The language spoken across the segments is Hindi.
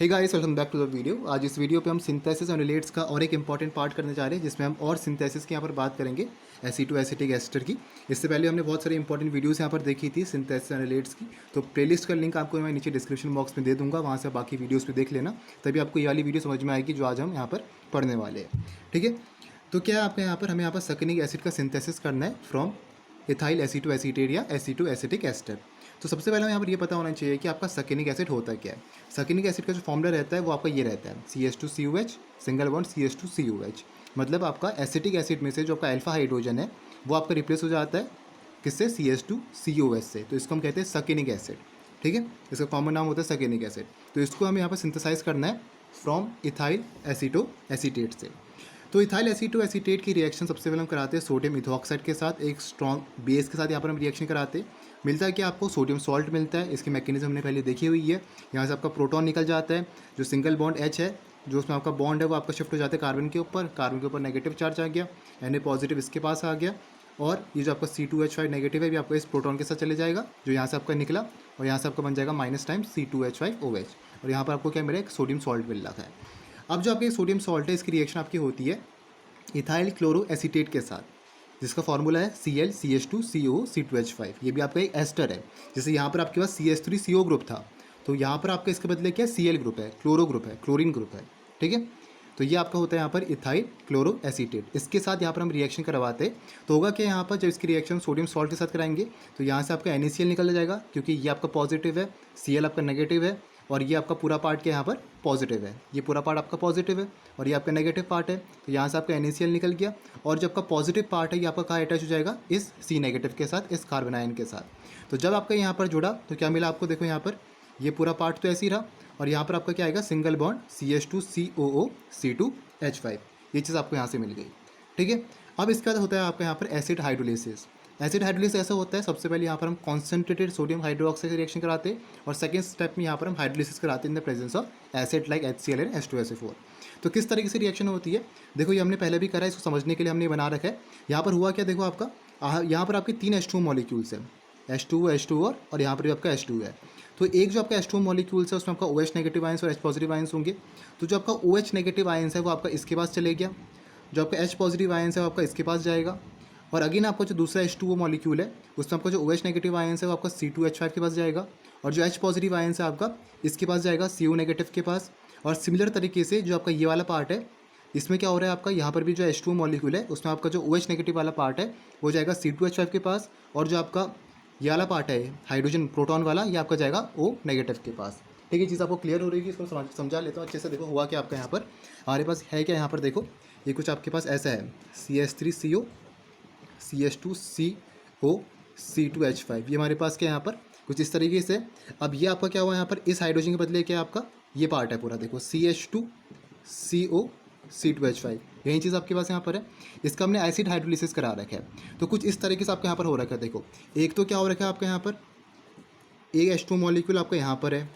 Hey guys, welcome back to the video. आज इस वीडियो पे हम सिंथेसिस और रिलेट्स का और एक इंपॉर्टेंट पार्ट करने जा रहे हैं, जिसमें हम और सिंथेसिस की यहाँ पर बात करेंगे एसिटो एसिटिक एस्टर की। इससे पहले हमने बहुत सारी इंपॉर्टेंट वीडियोस यहाँ पर देखी थी सिंथेसिस और रिलेट्स की। तो प्लेलिस्ट का लिंक आपको मैं नीचे डिस्क्रिप्शन बॉक्स में दे दूंगा, वहाँ से बाकी वीडियोज़ भी देख लेना, तभी आपको ये वाली वीडियो समझ में आएगी जो आज हम यहाँ पर पढ़ने वाले हैं। ठीक है, तो क्या है आपके यहाँ पर हमें यहाँ पर सक्रिक एसिड का सिंथेसिस करना है फ्रॉम इथाइल एसिटो एसीटेट या एसिटो एसिटिक एस्टर। तो सबसे पहले हमें यहाँ पर ये पता होना चाहिए कि आपका सक्रिक एसिड होता क्या है। सक्रिक एसिड का जो फॉर्मूला रहता है वो आपका ये रहता है CH2COH सिंगल बॉन्ड CH2COH। मतलब आपका एसिटिक एसिड में से जो आपका अल्फा हाइड्रोजन है वो आपका रिप्लेस हो जाता है किससे, CH2COH से। तो इसको हम कहते हैं सक्रिक एसिड। ठीक है, इसका कॉमन नाम होता है सक्रिक एसिड। तो इसको हमें यहाँ पर सिंथेसाइज करना है फ्रॉम इथाइल एसिटो एसीटेट से। तो इथाइल एसीटो एसीटेट की रिएक्शन सबसे पहले हम कराते हैं सोडियम इथोक्साइड के साथ, एक स्ट्रॉन्ग बेस के साथ यहाँ पर हम रिएक्शन कराते हैं। मिलता है कि आपको सोडियम सॉल्ट मिलता है। इसकी मैकेनिज्म हमने पहले देखी हुई है। यहाँ से आपका प्रोटॉन निकल जाता है, जो सिंगल बॉन्ड H है, जो उसमें आपका बॉन्ड है वो आपका शिफ्ट हो जाता है कार्बन के ऊपर। कार्बन के ऊपर नेगेटिव चार्ज आ गया, Na पॉजिटिव इसके पास आ गया, और ये जो आपका C2H5 नेगेटिव है ये आपका इस प्रोटॉन के साथ चले जाएगा, जो यहाँ से आपका निकला, और यहाँ से आपका बन जाएगा माइनस टाइम C2H5OH। और यहाँ पर आपको क्या मिला, एक सोडियम सॉल्ट मिल रहा है। अब जो आपके सोडियम सॉल्ट है, इसकी रिएक्शन आपकी होती है इथाइल क्लोरो एसीटेट के साथ, जिसका फॉर्मूला है ClCH2CO C2H5। ये भी आपका एक एस्टर है। जैसे यहाँ पर आपके पास CH3CO ग्रुप था, तो यहाँ पर आपका इसके बदले क्या Cl ग्रुप है, क्लोरो ग्रुप है, क्लोरीन ग्रुप है। ठीक है, तो ये आपका होता है यहाँ पर इथाइल क्लोरो एसीटेट। इसके साथ यहाँ पर हम रिएक्शन करवाते, तो होगा कि यहाँ पर जब इसकी रिएक्शन सोडियम सॉल्ट के साथ कराएंगे तो यहाँ से आपका NaCl निकल जाएगा, क्योंकि ये आपका पॉजिटिव है, Cl आपका नेगेटिव है, और ये आपका पूरा पार्ट क्या यहाँ पर पॉजिटिव है। ये पूरा पार्ट आपका पॉजिटिव है और ये आपका नेगेटिव पार्ट है। तो यहाँ से आपका NaCl निकल गया, और जो आपका पॉजिटिव पार्ट है ये आपका कहाँ अटैच हो जाएगा, इस C नेगेटिव के साथ, इस कार्बन आयन के साथ। तो जब आपका यहाँ पर जुड़ा तो क्या मिला आपको, देखो यहाँ पर ये पूरा पार्ट तो ऐसे ही रहा, और यहाँ पर आपका क्या आएगा, सिंगल बॉन्ड CH2COO C2H5। ये चीज़ आपको यहाँ से मिल गई। ठीक है, अब इसके बाद होता है आपका यहाँ पर एसिड हाइड्रोलिसिस। एसिड हाइड्रोलिसिस ऐसा होता है, सबसे पहले यहाँ पर हम कॉन्सेंट्रेटेड सोडियम हाइड्रोक्साइड से रिएक्शन कराते हैं, और सेकंड स्टेप में यहाँ पर हम हाइड्रोलिसिस कराते हैं इन the presence of acid like HCl and H2SO4। तो किस तरीके से रिएक्शन होती है, देखो ये हमने पहले भी करा है, इसको समझने के लिए हमने बना रखा है। यहाँ पर हुआ क्या, देखो आपका यहाँ पर आपके 3 H2 मॉलिक्यूल्स हैं, H2O H2O और यहाँ पर भी आपका H2 है। तो एक जो आपका H2 मॉलिक्यूल्स है उसमें आपका OH नेगेटिव आयंस और H पॉजिटिव आयंस होंगे। तो जो आपका OH नेगेटिव आयंस है वो आपका इसके पास चले गया, जो आपका H पॉजिटिव आयंस है वो आपका इसके पास जाएगा, और अगेन आपका जो दूसरा H2O मॉलिक्यूल है उसमें आपका जो OH नेगेटिव आयंस है वो आपका C2H5 के पास जाएगा, और जो H पॉजिटिव आयंस है आपका इसके पास जाएगा CO नेगेटिव के पास। और सिमिलर तरीके से जो आपका ये वाला पार्ट है, इसमें क्या हो रहा है आपका, यहाँ पर भी जो H2O मॉलिक्यूल है उसमें आपका जो OH नेगेटिव वाला पार्ट है वो जाएगा C2H5 के पास, और जो आपका ये वाला पार्ट है हाइड्रोजन प्रोटॉन वाला, ये आपका जाएगा O नेगेटिव के पास। ठीक है, चीज़ आपको क्लियर हो रही है, इसको समझा लेता हूँ अच्छे से। देखो हुआ क्या आपका यहाँ पर, हमारे पास है क्या, यहाँ पर देखो ये कुछ आपके पास ऐसा है CH3CO CH2CO C2H5। ये हमारे पास क्या है यहाँ पर कुछ इस तरीके से। अब ये आपका क्या हुआ यहाँ पर, इस हाइड्रोजन के बदले क्या आपका ये पार्ट है पूरा, देखो CH2CO C2H5, यही चीज़ आपके पास यहाँ पर है। इसका हमने एसिड हाइड्रोलिसिस करा रखा है। तो कुछ इस तरीके से आपके यहाँ पर हो रखा है। देखो एक तो क्या हो रखा है आपका यहाँ पर, एक H2 मॉलिक्यूल आपका यहाँ पर है,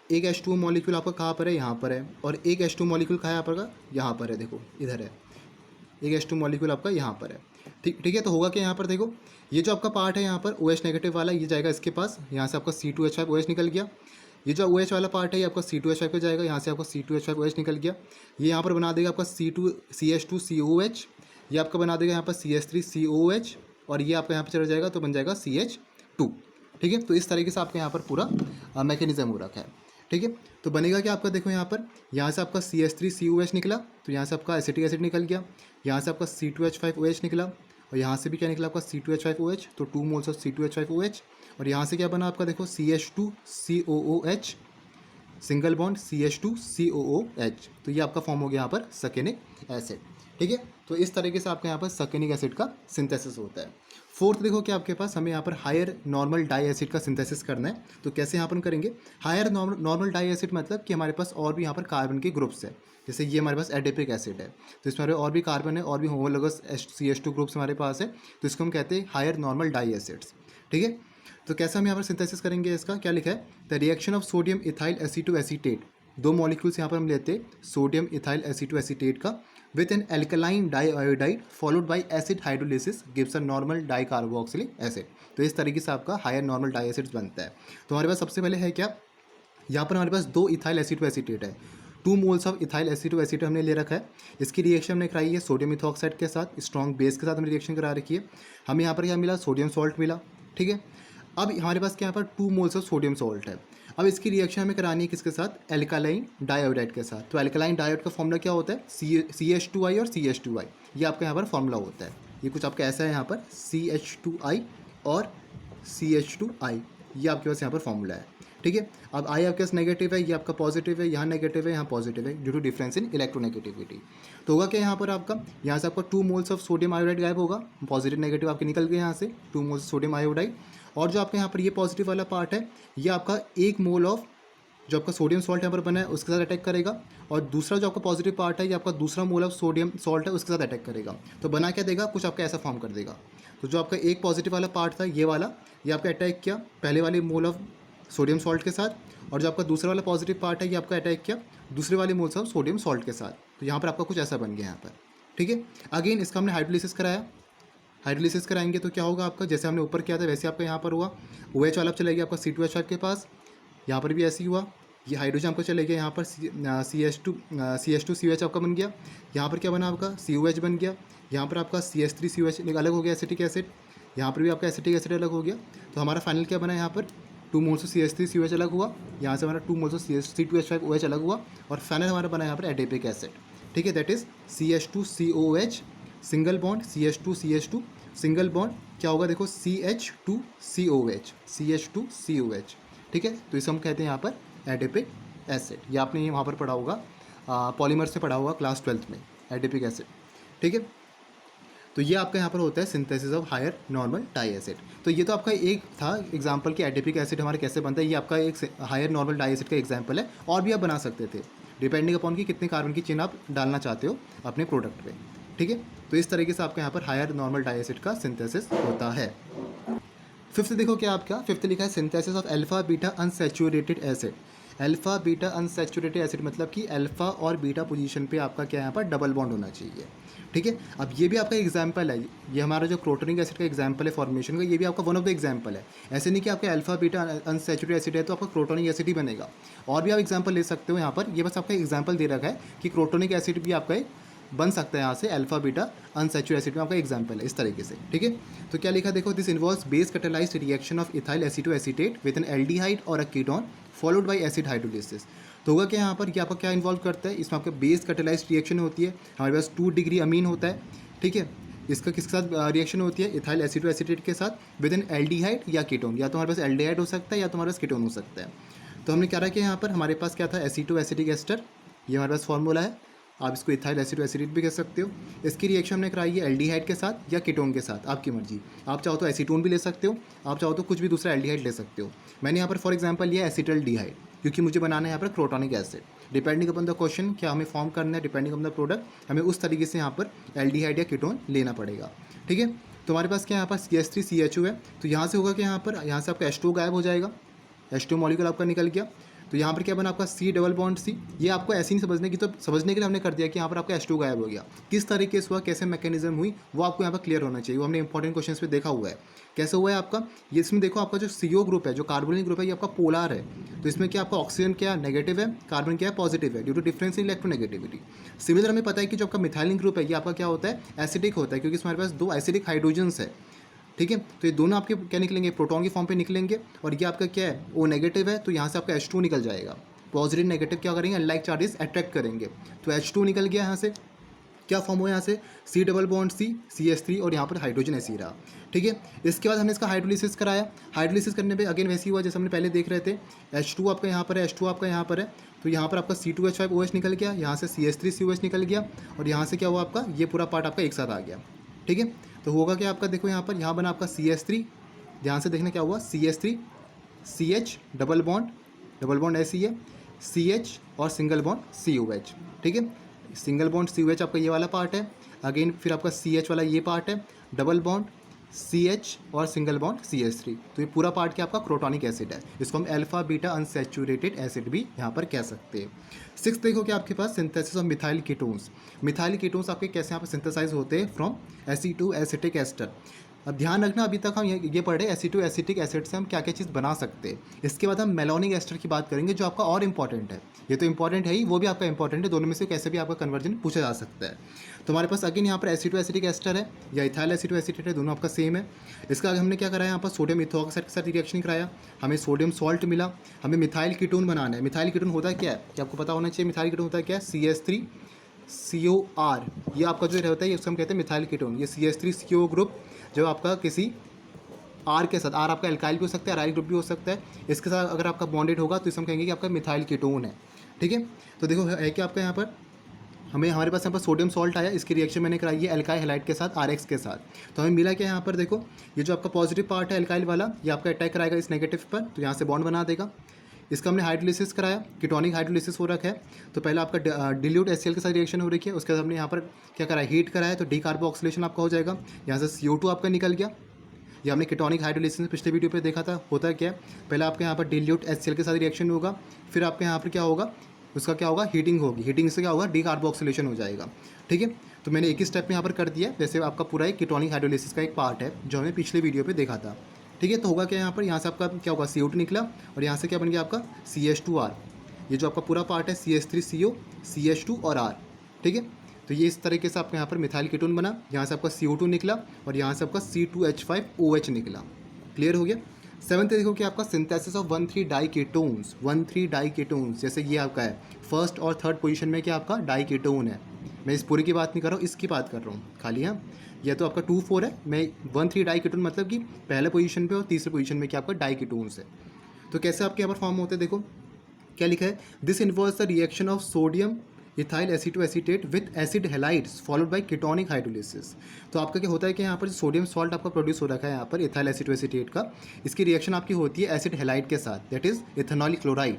एक H2 मॉलिक्यूल आपका कहाँ पर है, यहाँ पर है, और एक H2 मॉलिक्यूल कहाँ है आपका, यहाँ पर है, देखो इधर है, एक H2 मॉलिक्यूल आपका यहाँ पर है। ठीक है, तो होगा कि यहाँ पर देखो ये जो आपका पार्ट है यहाँ पर OH नेगेटिव वाला, ये जाएगा इसके पास, यहाँ से आपका C2H5OH निकल गया। ये जो OH वाला पार्ट है ये आपका C2H5 पे जाएगा, यहाँ से आपका C2H5OH निकल गया। ये यहाँ पर बना देगा आपका CH2COH, ये आपका बना देगा यहाँ पर CH3COH, और ये आपका यहाँ पर चला जाएगा तो बन जाएगा CH2। ठीक है, तो इस तरीके से आपका यहाँ पर पूरा मैकेनिज्म हो रखा है। ठीक है, तो बनेगा क्या आपका, देखो यहाँ से आपका CH3COH निकला, तो यहाँ से आपका एसिटिक एसिड निकल गया, यहाँ से आपका C2H5OH निकला, और यहाँ से भी क्या निकला आपका C2H5OH, तो 2 मोल्स ऑफ C2H5OH, और यहाँ से क्या बना आपका, देखो CH2COOH सिंगल बॉन्ड CH2COOH। तो ये आपका फॉर्म हो गया यहाँ पर सक्रिक एसिड। ठीक है, तो इस तरीके से आपका यहाँ पर सक्रिक एसिड का सिंथेसिस होता है। फोर्थ देखो कि आपके पास हमें यहाँ पर हायर नॉर्मल डाई एसिड का सिंथेसिस करना है। तो कैसे यहाँ पर करेंगे, हायर नॉर्मल डाई एसिड मतलब कि हमारे पास और भी यहाँ पर कार्बन के ग्रुप्स है। जैसे ये हमारे पास एडिपिक एसिड है, तो इसमें हमारे और भी कार्बन है, और भी होमोलोगस CH2 ग्रुप्स हमारे पास है, तो इसको हम कहते हैं हायर नॉर्मल डाई एसिड्स। ठीक है, तो कैसे हम यहाँ पर सिंथेसिस करेंगे, इसका क्या लिखा है, the reaction of sodium ethyl aceto acetate. 2 molecules यहाँ पर हम लेते हैं सोडियम इथाइल एसीटो एसीटेट का with an alkaline diiodide followed by acid hydrolysis gives a normal dicarboxylic acid। तो इस तरीके से आपका हायर नॉर्मल डाई एसिड्स बनता है। तो हमारे पास सबसे पहले है क्या, यहाँ पर हमारे पास 2 इथाइल एसीटोएसीटेट है, 2 मोल्स ऑफ इथाइल एसीटोएसीटेट हमने ले रखा है। इसकी रिएक्शन हमने कराई है सोडियम इथॉक्साइड के साथ, स्ट्रॉन्ग बेस के साथ हमने रिएक्शन करा रखी है। हमें यहाँ पर क्या मिला, सोडियम सॉल्ट मिला, ठीक है। अब हमारे पास क्या यहाँ पर 2 मोल्स ऑफ सोडियम सॉल्ट है। अब इसकी रिएक्शन हमें करानी है किसके साथ, एल्कालाइन डाइआयोडाइड के साथ। तो एल्कालाइन डाइआयोड का फॉर्मूला क्या होता है, CH2I और CH2I, ये आपका यहाँ पर फॉर्मूला होता है। ये कुछ आपका ऐसा है यहाँ पर CH2I और CH2I, ये आपके पास यहाँ पर फॉर्मूला है, ठीक है। अब I आपके पास नेगेटिव है, ये आपका पॉजिटिव है, यहाँ नेगेटिव है, यहाँ पॉजिटिव है, due to difference in electronegativity. तो होगा क्या यहाँ पर आपका, यहाँ से आपका 2 मोल्स ऑफ सोडियम आयोडाइड गायब होगा, पॉजिटिव नेगेटिव आपके निकल गए यहाँ से, 2 मोल्स सोडियम आयोडाइड। और जो आपका यहाँ पर ये पॉजिटिव वाला पार्ट है, ये आपका 1 मोल ऑफ जो आपका सोडियम सॉल्ट यहाँ पर बना है उसके साथ अटैक करेगा, और दूसरा जो आपका पॉजिटिव पार्ट है ये आपका दूसरा मोल ऑफ सोडियम सॉल्ट है उसके साथ अटैक करेगा। तो बना क्या देगा, कुछ आपका ऐसा फॉर्म कर देगा। तो जो आपका एक पॉजिटिव वाला पार्ट था ये वाला, ये आपका अटैक किया पहले वाले मोल ऑफ सोडियम सॉल्ट के साथ, और जो आपका दूसरा वाला पॉजिटिव पार्ट है ये आपका अटैक किया दूसरे वाले मोल्स ऑफ सोडियम सॉल्ट के साथ। तो यहाँ पर आपका कुछ ऐसा बन गया यहाँ पर, ठीक है। अगेन इसका हमने हाइड्रोलिसिस कराया, हाइड्रोलिसिस कराएंगे तो क्या होगा आपका, जैसे हमने ऊपर किया था वैसे आपका यहाँ पर हुआ, OH वाला चलेगा आपका C2H5 के पास, यहाँ पर भी ऐसे ही हुआ। ये हाइड्रोजन आपको चले गया यहाँ पर CH2COH आपका बन गया, यहाँ पर क्या बना आपका COH बन गया, यहाँ पर आपका CH3COH अलग हो गया एसिटिक एसिड, यहाँ पर भी आपका एसिटिक एसिड अलग हो गया। तो हमारा फाइनल क्या बना यहाँ पर, 2 मोल्स ऑफ CH3COH अलग हुआ, यहाँ से हमारा 2 मोल्स ऑफ C2H5OH अलग हुआ, और फाइनल हमारा बना यहाँ पर एडिपिक एसिड, ठीक है। That is CH2COH single bond, CH2CH2 single bond, क्या होगा देखो CH2COH, ठीक है। तो इसे हम कहते हैं यहाँ पर एडिपिक एसिड। ये आपने वहाँ पर पढ़ा होगा, पॉलीमर से पढ़ा होगा क्लास 12th में, एडिपिक एसिड, ठीक है। तो ये आपका यहाँ पर होता है synthesis of higher normal diacid. तो ये तो आपका एक था एग्जांपल कि एडिपिक एसिड हमारे कैसे बनता है, ये आपका एक हायर नॉर्मल डाई एसिड का एग्जांपल है। और भी आप बना सकते थे डिपेंडिंग अपॉन कि कितने कार्बन की चेन आप डालना चाहते हो अपने प्रोडक्ट पे, ठीक है। तो इस तरीके से आपका यहाँ पर हायर नॉर्मल डाई एसिड का सिंथेसिस होता है। फिफ्थ देखो क्या आपका, फिफ्थ लिखा है synthesis of alpha beta unsaturated acid. Alpha beta unsaturated acid मतलब कि अल्फा और बीटा पोजीशन पे आपका क्या यहाँ पर डबल बॉन्ड होना चाहिए, ठीक है। अब ये भी आपका एग्जाम्पल है, ये हमारा जो क्रोटोनिक एसिड का एग्जाम्पल है फॉर्मेशन का, ये भी आपका वन ऑफ द एग्जाम्पल है। ऐसे नहीं कि आपका अल्फा बीटा अनसैचुरेटेड एसिड है तो आपका क्रोटोनिक एसिड ही बनेगा, और भी आप एग्जाम्पल ले सकते हो यहाँ पर। ये बस आपका एग्जाम्पल दे रखा है कि क्रोटोनिक एसिड भी आपका बन सकता है यहाँ से, अल्फा बीटा अनसैचुरेटेड एसिड में आपका एग्जाम्पल है इस तरीके से, ठीक है। तो क्या लिखा देखो, this involves base catalysed reaction of ethyl acetoacetate with an aldehyde और a ketone followed by acid hydrolysis. तो होगा क्या यहाँ पर, ये आपका क्या इन्वॉल्व करता है, इसमें आपका बेस कैटालाइज्ड रिएक्शन होती है, हमारे पास 2 डिग्री अमीन होता है, ठीक है। इसका किसके साथ रिएक्शन होती है, इथाइल एसीटोएसीटेट के साथ विद एन एल्डिहाइड या कीटोन, या तो हमारे पास एल्डिहाइड हो सकता है या तो हमारे पास कीटोन हो सकता है। तो हमने क्या रखा है यहाँ पर, हमारे पास क्या था एसीटोएसिटिक एस्टर, ये हमारे पास फॉर्मूला है, आप इसको इथाइल एसीटोएसीटेट भी कह सकते हो। इसकी रिएक्शन हमने कराई है एल्डिहाइड के साथ या कीटोन के साथ, आपकी मर्जी, आप चाहो तो एसीटोन भी ले सकते हो, आप चाहो तो कुछ भी दूसरा एल्डिहाइड ले सकते हो। मैंने यहाँ पर फॉर एग्जांपल लिया एसिटल्डिहाइड, क्योंकि मुझे बनाना है यहाँ पर crotonic acid. Depending upon the question क्या हमें फॉर्म करना है, डिपेंडिंग अपॉन द प्रोडक्ट हमें उस तरीके से यहाँ पर एल्डिहाइड या कीटोन लेना पड़ेगा, ठीक है। तो हमारे पास क्या यहाँ पर CH3CHO है, तो यहाँ से होगा कि यहाँ पर, यहाँ से आपका H2 गायब हो जाएगा, H2 मॉलिक्यूल आपका निकल गया। तो यहाँ पर क्या बना आपका C डबल बॉन्ड C। ये आपको ऐसे नहीं समझने की, तो समझने के लिए हमने कर दिया कि यहाँ पर आपका H2 गायब हो गया। किस तरीके से हुआ, कैसे मैकेनिज्म हुई, वो आपको यहाँ पर क्लियर होना चाहिए। वो हमने इंपॉर्टेंट क्वेश्चन पे देखा हुआ है कैसे हुआ है आपका। ये इसमें देखो आपका जो CO ग्रुप है, जो कार्बोनिक ग्रुप है, ये आपका पोलर है। तो इसमें क्या आपका ऑक्सीजन क्या नेगेटिव है, कार्बन क्या है पॉजिटिव है, due to difference in electronegativity. Similar हमें पता है कि जो आपका मिथाइलिन ग्रुप है ये आपका क्या होता है, एसिडिक होता है, क्योंकि इसमें हमारे पास 2 एसिडिक हाइड्रोजन्स है, ठीक है। तो ये दोनों आपके क्या निकलेंगे, प्रोटॉन की फॉर्म पे निकलेंगे, और ये आपका क्या है O नेगेटिव है, तो यहाँ से आपका H2 निकल जाएगा। पॉजिटिव नेगेटिव क्या करेंगे, अनलाइक चार्जेस अट्रैक्ट करेंगे। तो H2 निकल गया, यहाँ से क्या फॉर्म हुआ, यहाँ से C double bond C CH3 और यहाँ पर हाइड्रोजन ऐसे ही रहा, ठीक है। इसके बाद हमने इसका हाइड्रोलिसिस कराया। हाइड्रोलिसिस करने पे अगेन वैसे ही हुआ जैसे हमने पहले देख रहे थे। H2 आपका यहाँ पर है, H2 आपका यहाँ पर है, तो यहाँ पर आपका C2H5OH निकल गया, यहाँ से CH3COH निकल गया, और यहाँ से क्या हुआ आपका, ये पूरा पार्ट आपका एक साथ आ गया, ठीक है। तो होगा क्या आपका, देखो यहाँ पर, यहाँ बना आपका CH3, ध्यान से देखना क्या हुआ, CH3 CH डबल बॉन्ड ऐसी है, CH और सिंगल बॉन्ड COH, ठीक है। सिंगल बॉन्ड COH आपका ये वाला पार्ट है, अगेन फिर आपका CH वाला ये पार्ट है, डबल बॉन्ड CH और सिंगल बॉन्ड CH3। तो ये पूरा पार्ट क्या आपका क्रोटोनिक एसिड है, इसको हम अल्फा बीटा अनसैचुरेटेड एसिड भी यहाँ पर कह सकते हैं। 6 देखो कि आपके पास synthesis of methyl ketones. Methyl ketones आपके कैसे यहाँ पर सिंथेसाइज होते हैं फ्रॉम एसिटोएसिटिक एस्टर। अब ध्यान रखना, अभी तक हम ये पढ़ रहे हैं एसिटो एसिटिक एसिड से हम क्या क्या चीज़ बना सकते हैं। इसके बाद हम मेलोनिक एस्टर की बात करेंगे जो आपका और इंपॉर्टेंट है। ये तो इंपॉर्टेंट है ही, वो भी आपका इंपॉर्टेंट है, दोनों में से कैसे भी आपका कन्वर्जन पूछा जा सकता है। तो हमारे पास अगेन यहाँ पर एसिटो एसिटिक एस्टर है या इथाइल एसिटो एसिटेट है, दोनों आपका सेम है। इसका आगे हमने क्या कराया, यहाँ पर सोडियम इथोक्साइड के साथ रिएक्शन कराया, हमें सोडियम सॉल्ट मिला, हमें मिथाइल कीटोन बनाना है। मिथाइल कीटोन होता क्या है, कि आपको पता होना चाहिए मिथाइल कीटोन होता क्या है, CH3COR, ये आपका जो रहता है, इसको हम कहते हैं मिथाइल कीटोन। ये CH3CO ग्रुप जो आपका किसी आर के साथ, आर आपका एल्काइल भी हो सकता है, अराइल ग्रुप भी हो सकता है, इसके साथ अगर आपका बॉन्डेड होगा तो इसे हम कहेंगे कि आपका मिथाइल कीटोन है। ठीक है, तो देखो है कि आपका यहाँ पर हमारे पास यहाँ पर सोडियम सॉल्ट आया, इसकी रिएक्शन मैंने कराई है एल्काइल हैलाइड के साथ RX के साथ। तो हमें मिला क्या यहाँ पर, देखो ये जो आपका पॉजिटिव पार्ट है एल्काइल वाला, ये आपका अटैक कराएगा इस नेगेटिव पर, तो यहाँ से बॉन्ड बना देगा। इसका हमने हाइड्रोलिसिस कराया, कीटोनिक हाइड्रोलिसिस हो रखा है। तो पहले आपका डिल्यूट HCl के साथ रिएक्शन हो रही है, उसके बाद हमने यहाँ पर क्या कराया, हीट कराया, तो डीकार्बोक्सिलेशन आपका हो जाएगा। यहाँ से CO2 आपका निकल गया। ये हमने कीटोनिक हाइड्रोलिसिस पिछले वीडियो पे देखा था, होता क्या है, पहले आपके यहाँ पर डिल्यूट HCl के साथ रिएक्शन होगा, फिर आपके यहाँ पर क्या होगा, उसका क्या होगा, हीटिंग होगी, हीटिंग से क्या होगा, डीकार्बोक्सिलेशन हो जाएगा। ठीक है, तो मैंने एक ही स्टेप में यहाँ पर कर दिया, वैसे आपका पूरा एक कीटोनिक हाइड्रोलिसिस का एक पार्ट है जो हमने पिछले वीडियो पे देखा था। ठीक है, तो होगा क्या यहाँ पर, यहाँ से आपका क्या होगा, CO2 निकला और यहाँ से क्या बन गया आपका CH2R। ये जो आपका पूरा पार्ट है CH3CO CH2 और R। ठीक है, तो ये इस तरीके से आपका यहाँ पर मिथाइल कीटोन बना, यहाँ से आपका CO2 निकला और यहाँ से आपका C2H5OH निकला। क्लियर हो गया। सेवंथ देखो कि आपका synthesis of 1,3 diketones, 1,3 diketones, जैसे ये आपका है फर्स्ट और थर्ड पोजीशन में क्या आपका डाई कीटोन है। मैं इस पूरी की बात नहीं कर रहा हूँ, इसकी बात कर रहा हूँ खाली। हाँ, यह तो आपका 2,4 है, मैं 1,3 डाई कीटोन मतलब कि पहले पोजीशन पे और तीसरे पोजीशन में क्या आपका डाई कीटोन्स है। तो कैसे आपके यहाँ पर फॉर्म होते हैं, देखो क्या लिखा है, this involves the reaction of sodium ethyl acetoacetate with acid halides followed by ketonic hydrolysis. तो आपका क्या होता है कि यहाँ पर सोडियम सॉल्ट आपका प्रोड्यूस हो रखा है यहाँ पर इथाइल एसिटोएसिटेट का, इसकी रिएक्शन आपकी होती है एसिड हैलाइड के साथ, दैट इज इथेनॉल क्लोराइड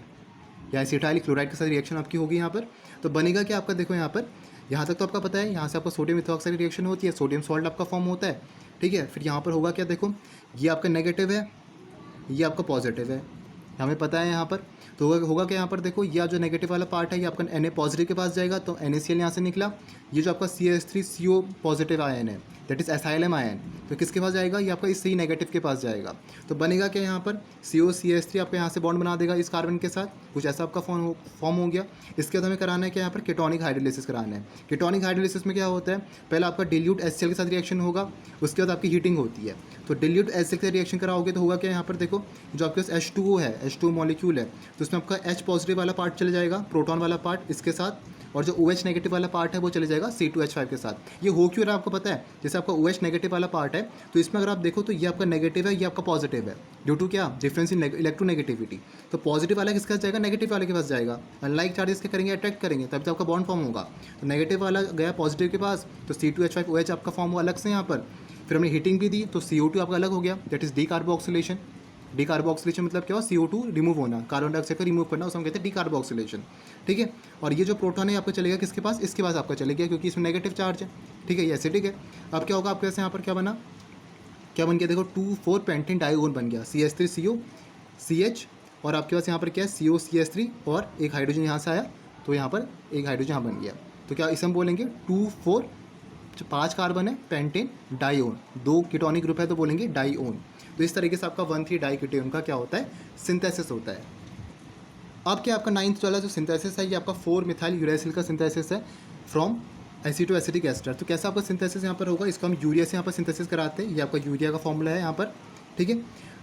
या एसिटाइल क्लोराइड के साथ रिएक्शन आपकी होगी यहाँ पर। तो बनेगा क्या आपका, देखो यहाँ पर, यहाँ तक तो आपका पता है, यहाँ से आपका सोडियम इथोक्साइड रिएक्शन होती है, सोडियम सॉल्ट आपका फॉर्म होता है। ठीक है, फिर यहाँ पर होगा क्या, देखो ये आपका नेगेटिव है, ये आपका पॉजिटिव है, हमें पता है यहाँ पर। तो होगा क्या यहाँ पर, देखो यह जो नेगेटिव वाला पार्ट है ये आपका Na पॉजिटिव के पास जाएगा, तो NaCl यहाँ से निकला। ये जो आपका CH3CO पॉजिटिव आयन है, दैट इज एसाइलम आयन, तो किसके पास जाएगा, ये आपका इससे ही नेगेटिव के पास जाएगा। तो बनेगा क्या यहाँ पर, COCH3 आपका यहाँ से बॉन्ड बना देगा इस कार्बन के साथ, कुछ ऐसा आपका फॉर्म हो गया। इसके बाद हमें कराना है क्या, यहाँ पर कीटोनिक हाइड्रोलिसिस कराना है। कीटोनिक हाइड्रोलिसिस में क्या होता है, पहले आपका डिल्यूट HCl के साथ रिएक्शन होगा, उसके बाद आपकी हीटिंग होती है। तो डिल्यूट HCl के साथ रिएक्शन कराओगे तो होगा क्या यहाँ पर, देखो जो आपके पास H2O है, H2O मॉलिक्यूल है, तो उसमें आपका H पॉजिटिव वाला पार्ट चले जाएगा, प्रोटॉन वाला पार्ट इसके साथ, और जो OH नेगेटिव वाला पार्ट है वो चले जाएगा C2H5 के साथ। ये हो क्यों रहा है आपको पता है, जैसे आपका OH नेगेटिव वाला पार्ट है, तो इसमें अगर आप देखो तो ये आपका नेगेटिव है, ये आपका पॉजिटिव है, ड्यू टू क्या, डिफरेंस इन इलेक्ट्रोनेगेटिविटी। तो पॉजिटिव वाला किसके पास जाएगा, नेगेटिव वाले के पास जाएगा, अनलाइक चार्जेस के करेंगे, अट्रैक्ट करेंगे, तब तो आपका बॉन्ड फॉर्म होगा। तो नेगेटिव वाला गया पॉजिटिव के पास, तो C2H5OH आपका फॉर्म हुआ अलग से यहाँ पर। फिर हमने हीटिंग भी दी, तो CO2 आपका अलग हो गया, दैट इज डीकार्बोक्सिलेशन। डीकार्बोक्सिलेशन मतलब क्या हुआ, CO2 रिमूव होना, कार्बन डाइऑक्साइड को रिमूव करना, उसे हम कहते हैं डीकार्बोक्सिलेशन। ठीक है, और ये जो प्रोटॉन है आपका चलेगा किसके पास, इसके पास आपका चले गया, क्योंकि इसमें नेगेटिव चार्ज है। ठीक है, ये एसिडिक है। अब क्या होगा आपके पास यहाँ पर क्या बना, क्या बन गया, देखो 2,4 पेंटेन डाइओन बन गया, CH3CO CH, और आपके पास यहाँ पर क्या है COCH3 और एक हाइड्रोजन यहाँ से आया, तो यहाँ पर एक हाइड्रोजन यहाँ बन गया। तो क्या इसे हम बोलेंगे 2,4, 5 कार्बन है, पेंटेन डाइओन, 2 कीटोनिक ग्रुप है तो बोलेंगे डाइओन। तो इस तरीके से आपका 1,3 डाई कीटोन का क्या होता है, सिंथेसिस होता है। अब क्या आपका 9th वाला जो सिंथेसिस है, ये आपका 4 मिथाइल यूरेसिल का सिंथेसिस है फ्रॉम एसिटो एसिटिक एस्टर। तो कैसा आपका सिंथेसिस यहाँ पर होगा, इसको हम यूरिया से यहाँ पर सिंथेसिस कराते हैं, ये आपका यूरिया का फॉर्मूला है यहाँ पर। ठीक है,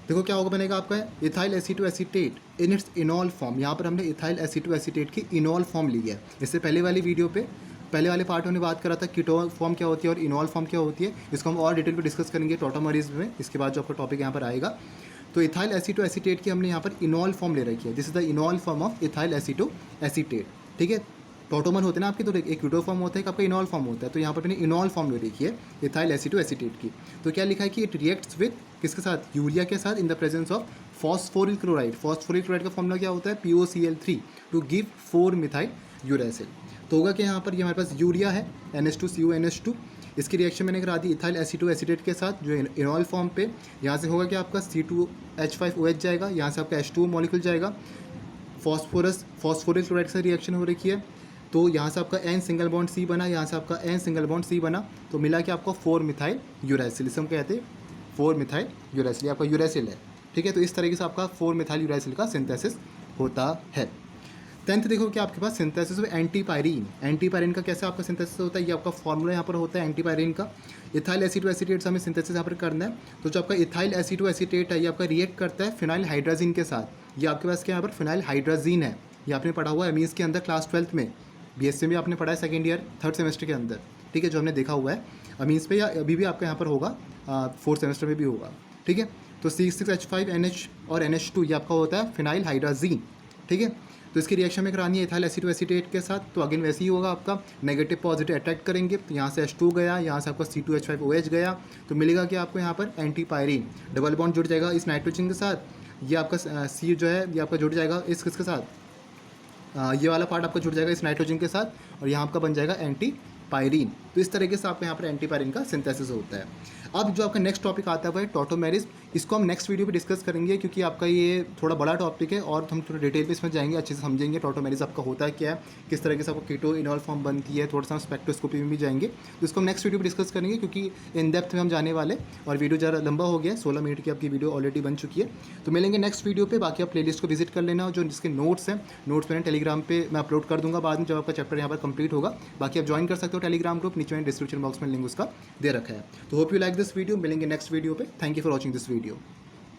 देखो क्या होगा, बनेगा आपका ethyl एसिटो acetate in its इनॉल form. यहाँ पर हमने इथाइल एसिटो एसिटेट की इनॉल फॉर्म ली है। इससे पहले वाली वीडियो पे, पहले वाले पार्ट में बात करा था कीटोन फॉर्म क्या होती है और इनॉल फॉर्म क्या होती है, इसको हम और डिटेल में डिस्कस करेंगे टॉटोमरीज में, इसके बाद जो आपका टॉपिक यहाँ पर आएगा। तो इथाइल एसिटो एसिटेट की हमने यहाँ पर इनॉल फॉर्म ले रखी है, this is the इनॉल form of ethyl एसिटो acetate. ठीक है, टॉटोमर होते हैं ना आपके, तो एक कीटो फॉर्म होता है, एक आपका इनॉल फॉर्म होता है। तो यहाँ पर मैंने इनॉल फॉर्म ले रखी है इथाइल एसिटो एसिटेट की। तो क्या लिखा है कि इट रिएक्ट्स विद किसके साथ, यूरिया के साथ, in the presence of phosphoryl chloride. Phosphoryl chloride का फॉर्मूला क्या होता है, POCl3 to give 4 methyl uracil. तो होगा कि यहाँ पर ये हमारे पास यूरिया है, NH2CONH2, इसकी रिएक्शन मैंने करा दी इथाइल एसिटो एसिटेट के साथ जो इनॉल फॉर्म पे। यहाँ से होगा कि आपका C2H5OH जाएगा, यहाँ से आपका H2O मॉलिक्यूल जाएगा, फॉस्फोरिल क्लोराइड से रिएक्शन हो रखी है, तो यहाँ से आपका N सिंगल बॉन्ड C बना, यहाँ से आपका N सिंगल बॉन्ड C बना, तो मिला कि आपको 4 मिथाइल यूरेसिल, इसे हम कहते हैं 4 मिथाइल यूरासिल, ये आपका यूरासिल है, ठीक है। तो इस तरीके से आपका 4 मिथाइल यूरासिल का सिंथेसिस होता है। 10th देखो कि आपके पास सिंथेसिस है एंटीपायरीन। एंटीपायरीन का कैसे आपका सिंथेसिस होता है, ये आपका फॉर्मूला यहाँ पर होता है एंटीपायरीन का। इथाइल एसीटोएसीटेट से हमें सिंथेसिस यहाँ पर करना है। तो जो आपका इथाइल एसीटोएसीटेट है ये आपका रिएक्ट करता है फिनाइल हाइड्राजीन के साथ। ये आपके पास क्या यहाँ पर फिनाइल हाइड्राजीन है, ये आपने पढ़ा हुआ है एमीन्स के अंदर क्लास 12th में, बीएससी में आपने पढ़ा है सेकेंड ईयर 3rd सेमेस्टर के अंदर, ठीक है, जो हमने देखा हुआ है अमीन्स पे, या अभी भी आपका यहाँ पर होगा 4th सेमेस्टर में भी होगा, ठीक है। तो C6H5NH और NH2 ये आपका होता है फिनाइल हाइड्राजीन, ठीक है। तो इसकी रिएक्शन में करानी है इथाइल एसीटोएसीटेट के साथ, तो अगेन वैसे ही होगा आपका, नेगेटिव पॉजिटिव अट्रैक्ट करेंगे, तो यहाँ से H2 गया, यहाँ से आपका C2H5OH गया, तो मिलेगा कि आपको यहाँ पर एंटीपायरीन, डबल बॉन्ड जुड़ जाएगा इस नाइट्रोजन के साथ, ये आपका C जो है ये आपका जुड़ जाएगा इस किसके साथ, ये वाला पार्ट आपका जुड़ जाएगा इस नाइट्रोजन के साथ, और यहाँ आपका बन जाएगा एंटीपायरीन। तो इस तरीके से आपको यहाँ पर एंटीपायरीन का सिंथेसिस होता है। अब जो आपका नेक्स्ट टॉपिक आता है वो है टॉटोमेरिस। इसको हम नेक्स्ट वीडियो पे डिस्कस करेंगे, क्योंकि आपका ये थोड़ा बड़ा टॉपिक है और हम थोड़ा डिटेल पे इसमें जाएंगे, अच्छे से समझेंगे टॉटोमेरिस आपका होता है क्या है, किस तरीके से आपको कीटो इनॉल फॉर्म बनती है, थोड़ा सा स्पेक्ट्रोस्कोपी में भी जाएंगे। तो इसको हम नेक्स्ट वीडियो पर डिस्कस करेंगे, क्योंकि इन डेप्थ में हम जाने वाले, और वीडियो ज़्यादा लंबा हो गया, 16 मिनट की आपकी वीडियो ऑलरेडी बन चुकी है। तो मिलेंगे नेक्स्ट वीडियो पर। बाकी आप प्लेलिस्ट को विजिट कर लेना, जो जिसके नोट्स हैं, नोट्स मैंने टेलीग्राम पे मैं अपलोड कर दूंगा बाद में, जब आपका चैप्टर यहाँ पर कंप्लीट होगा। बाकी आप ज्वाइन कर सकते हो टेलीग्राम ग्रुप, नीचे मैंने डिस्क्रिप्शन बॉक्स में लिंक उसका दे रखा है। तो hope you like this video. मिलेंगे नेक्स्ट वीडियो पे। Thank you for watching this video.